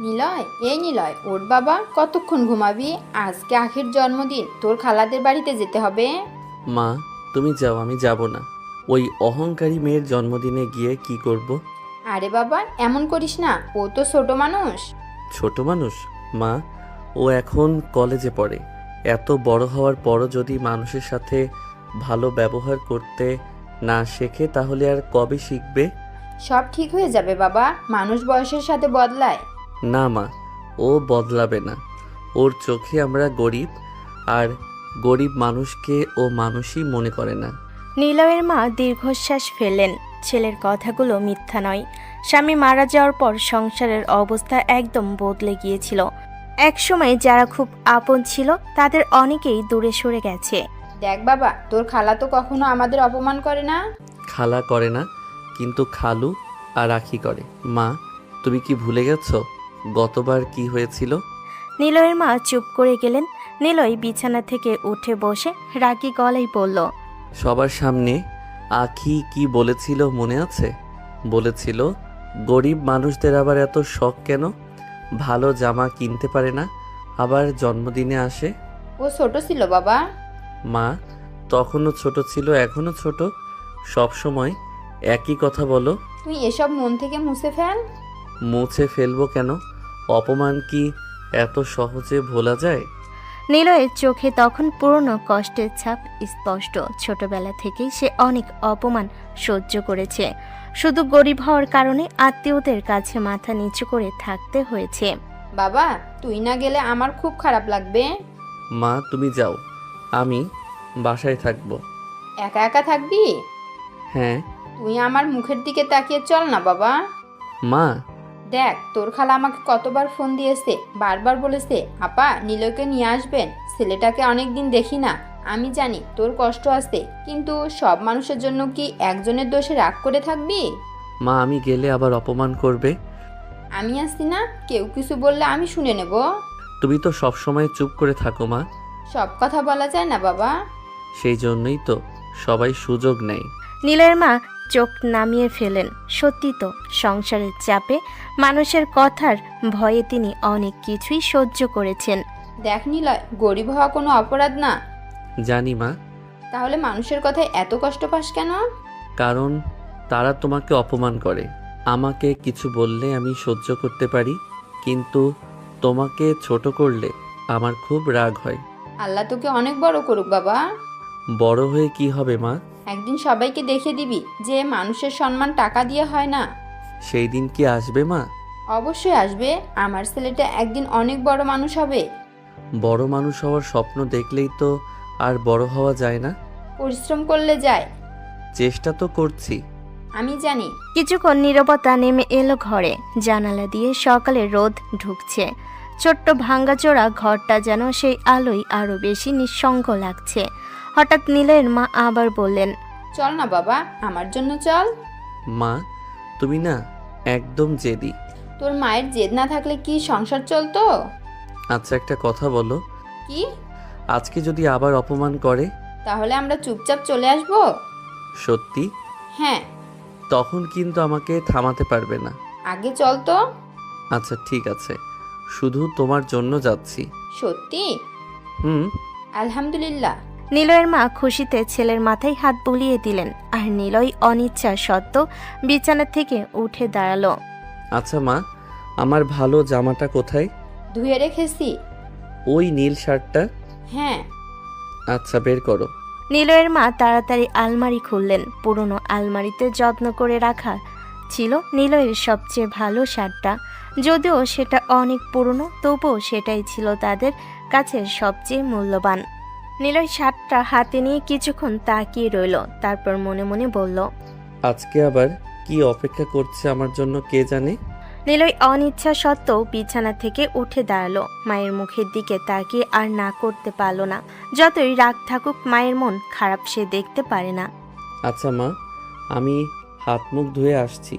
নিলয়, এই নিলয়, ওঠ বাবা, কতক্ষণ ঘুমাবি? আজকে আখির জন্মদিন, তোর খালাদের বাড়িতে যেতে হবে। মা, তুমি যাও, আমি যাব না। ওই অহংকারী মেয়ের জন্মদিনে গিয়ে কি করব? আরে বাবা, এমন করিস না, ও তো ছোট মানুষ। ছোট মানুষ? মা, ও এখন কলেজে পড়ে। এত বড় হওয়ার পরও যদি মানুষের সাথে ভালো ব্যবহার করতে না শেখে তাহলে আর কবে শিখবে? সব ঠিক হয়ে যাবে বাবা, মানুষ বয়সের সাথে বদলায়। না মা, ও বদলাবে না। ওর চোখে আমরা গরিব, আর গরিব মানুষকে ও মানুষই মনে করে না। নিলয়ের মা দীর্ঘশ্বাস ফেললেন। ছেলের কথাগুলো মিথ্যা নয়। স্বামী মারা যাওয়ার পর সংসারের অবস্থা একদম বদলে গিয়েছিল। একসময় যারা খুব আপন ছিল তাদের অনেকেই দূরে সরে গেছে। দেখ বাবা, তোর খালা তো কখনো আমাদের অপমান করে না। খালা করে না, কিন্তু খালু আর আখি করে। মা, তুমি কি ভুলে গেছো গতবার কি হয়েছিল? নিলয়ের মা চুপ করে গেলেন। নিলয় বিছানা থেকে উঠে বসে রাগী গলায় বলল, সবার সামনে আখি কি বলেছিল মনে আছে? বলেছিল গরিব মানুষদের আবার এত শখ কেন? ভালো জামা কিনতে পারে না, আবার জন্মদিনে আসে। ও ছোট ছিল বাবা। মা, তখনও ছোট ছিল, এখনো ছোট, সব সময় একই কথা বলো। তুই এসব মন থেকে মুছে ফেল। মুছে ফেলবো কেন? অপমান কি এত সহজে ভোলা যায়? নিলয়ের চোখে তখন পুরনো কষ্টের ছাপ স্পষ্ট। ছোটবেলা থেকেই সে অনেক অপমান সহ্য করেছে। শুধু গরিব হওয়ার কারণে আত্মীয়দের কাছে মাথা নিচু করে থাকতে হয়েছে। বাবা, তুই না গেলে আমার খুব খারাপ লাগবে। মা, তুমি যাও, আমি বাসায় থাকবো। একা একা থাকবি? হ্যাঁ। তুই আমার মুখের দিকে তাকিয়ে চল না বাবা। মা, দেখ, তোর খালা আমাকে কতবার ফোন দিয়েছে, বারবার বলেছে আপা নিলয়কে নিয়ে আসবেন, ছেলেটাকে অনেক দিন দেখি না। আমি জানি তোর কষ্ট আছে, কিন্তু সব মানুষের জন্য কি একজনের দোষে রাগ করে থাকবি? মা, আমি গেলে আবার অপমান করবে। আমি আসছি না, কেউ কিছু বললে আমি শুনে নেব। তুমি তো সব সময় চুপ করে থাকো মা। সব কথা বলা যায় না বাবা। সেই জন্যই তো সবাই সুযোগ নেয়। নীলের মা চোখ নামিয়ে ফেলেন। সত্যি তো, সংসারের চাপে, মানুষের কথার ভয়ে তিনি অনেক কিছুই সহ্য করেছেন। দেখ নিলয়, গরিব হওয়া কোনো অপরাধ না। জানি মা, তাহলে মানুষের কথায় এত কষ্ট পাস কেন? কারণ তারা তোমাকে অপমান করে। আমাকে কিছু বললে আমি সহ্য করতে পারি, কিন্তু তোমাকে ছোট করলে আমার খুব রাগ হয়। আল্লাহ তোকে অনেক বড় করুক বাবা। বড় হয়ে কি হবে মা? একদিন সবাইকে দেখিয়ে দিবি যে মানুষের সম্মান টাকা দিয়ে হয় না। সেই দিন কি আসবে মা? অবশ্যই আসবে, আমার ছেলেটা একদিন অনেক বড় মানুষ হবে। বড় মানুষ হওয়ার স্বপ্ন দেখলেই তো আর বড় হওয়া যায় না। পরিশ্রম করলে যায়। চেষ্টা তো করছি। আমি জানি। কিছুক্ষণ নীরবতা নেমে এলো ঘরে। জানালা দিয়ে সকালে রোদ ঢুকছে। ছোট্ট ভাঙ্গাচোরা ঘরটা যেন সেই আলোয় আরো বেশি নিঃসঙ্গ লাগছে। হঠাৎ নীলের মা আবার বললেন, চল না বাবা, আমার জন্য চল। মা, তুমি না একদম জেদি। তোর মায়ের জেদ না থাকলে কি সংসার চলতো? আচ্ছা, একটা কথা বলো, কি? আজকে যদি আবার অপমান করে? তাহলে আমরা চুপচাপ চলে আসবো। সত্যি? হ্যাঁ। তখন কিন্তু আমাকে থামাতে পারবে না। আগে চল তো। আচ্ছা ঠিক আছে, শুধু তোমার জন্য যাচ্ছি। সত্যি? হুম। আলহামদুলিল্লাহ। নিলয়ের মা খুশিতে ছেলের মাথায় হাত বুলিয়ে দিলেন। আর নিলয় অনিচ্ছা সত্ত্বেও বিছানা থেকে উঠে দাঁড়ালো। আচ্ছা মা, আমার ভালো জামাটা কোথায়? ধুয়ে রেখেছি। ওই নীল শার্টটা? হ্যাঁ। আচ্ছা, বের করো। নিলয়ের মা তাড়াতাড়ি আলমারি খুললেন। পুরনো আলমারিতে যত্ন করে রাখা ছিল নিলয়ের সবচেয়ে ভালো শার্টটা। যদিও সেটা অনেক পুরনো, তবুও সেটাই ছিল তাদের কাছে সবচেয়ে মূল্যবান। নিলয় শার্টটা হাতে নিয়ে কিছুক্ষণ তাকিয়ে রইল, তারপর মনে মনে বলল, আজকে আবার কি অপেক্ষা করছে আমার জন্য কে জানে। নিলয় অনিচ্ছা সত্ত্বেও বিছানা থেকে উঠে দাঁড়ালো। মায়ের মুখের দিকে তাকিয়ে আর না করতে পারল না। যতই রাগ থাকুক, মায়ের মন খারাপ সে দেখতে পারে না। আচ্ছা মা, আমি হাত মুখ ধুয়ে আসছি।